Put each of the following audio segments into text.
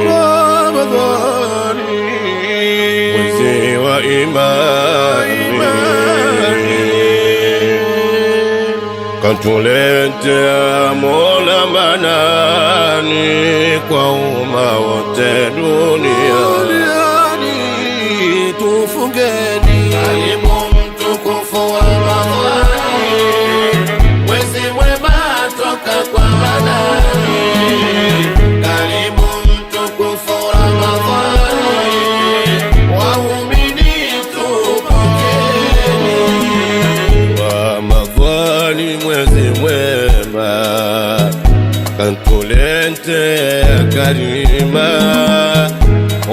Ramadhani, mwezi wa imani, katuletea Mola manani kwa umma wote duniani. Tufungeni karibu mtukufu wa Ramadhani, mwezi mwema toka kwa Manani. Karibu mtukufu Ramadhani, waumini tupokeni. Ramadhani mwezi mwema, katuletea karima,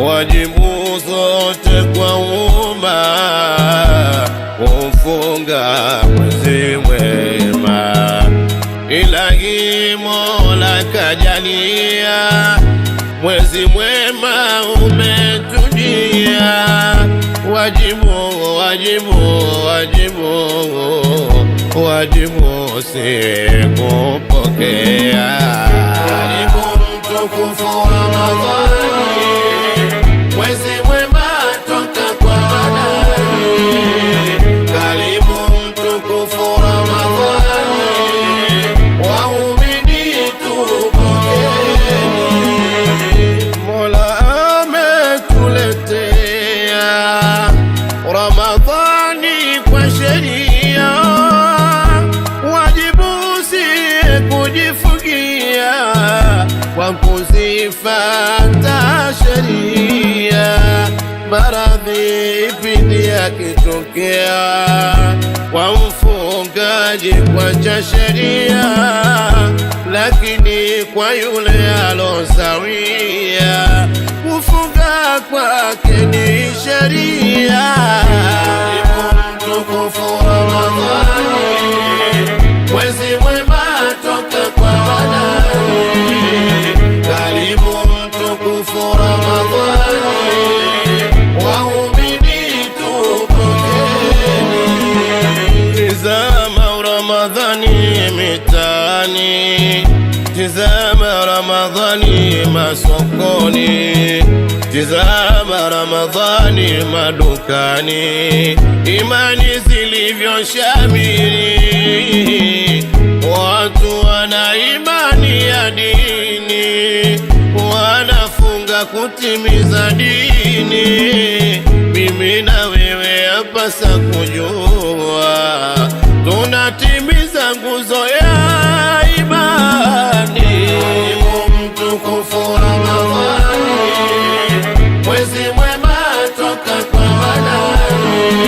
wajibu zote kwa umma, kufunga mwezi mwema. Ilahi Mola kajalia, mwezi mwema umetujia, wajibu si kupokea. Karibu mtukufu Ramadhani, mwezi mwema toka kwa Manani. Karibu mtukufu Ramadhani, waumini tupokeni. Mola ametuletea Ramadhani kwa sheria, wajibu si kujifungia kwa kuzifata sheria. Maradhi pindi yakitokea kwa mfungaji kuacha sheria, lakini kwa yule alosawia kufunga kwake ni sheria. Mtukufu Ramadhani, mwezi mwema toka kwa Manani. Karibu mtukufu Ramadhani, waumini tupokeni. Tizama Ramadhani mitaani, tizama Ramadhani masokoni, tizama Ramadhani madukani, imani zilivyoshamiri. Watu wana imani ya dini, wanafunga kutimiza dini. Mimi na wewe yapasa kujua, tunatimiza nguzo ya imani. Mtukufu Ramadhani, mwezi mwema toka kwa Manani.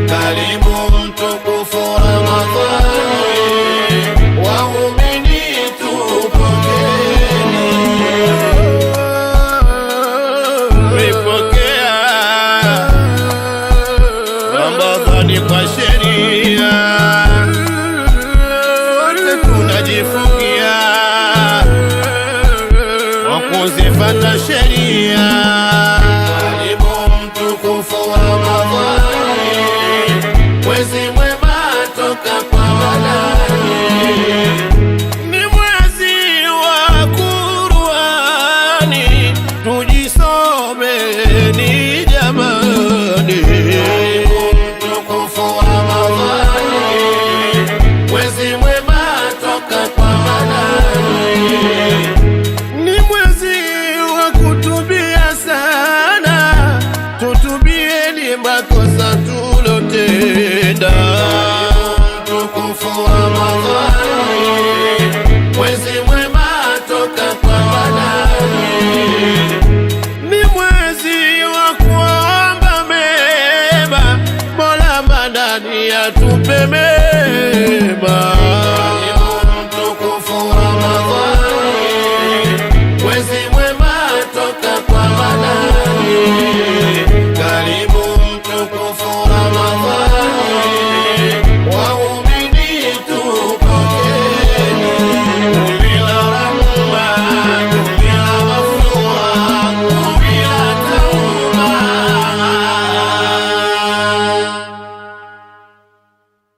Karibu mtukufu Ramadhani, waumini tupokeni. Tumepokea Ramadhani kwa sheria, wote tunajifungia kwa kuzifata sheria. Karibu mtukufu Ramadhani, mwezi mwema toka kwa Manani. Ni mwezi wa Qur'ani, tujisomeni jamani. Karibu mtukufu Ramadhani, mwezi mwema toka kwa Manani. Ni mwezi wa kutubia sana, tutubieni makosa tulotenda. Mtukufu Ramadhani, mwezi mwema toka kwa Manani. Ni mwezi wa kuomba mema, Mola manani atupe mema.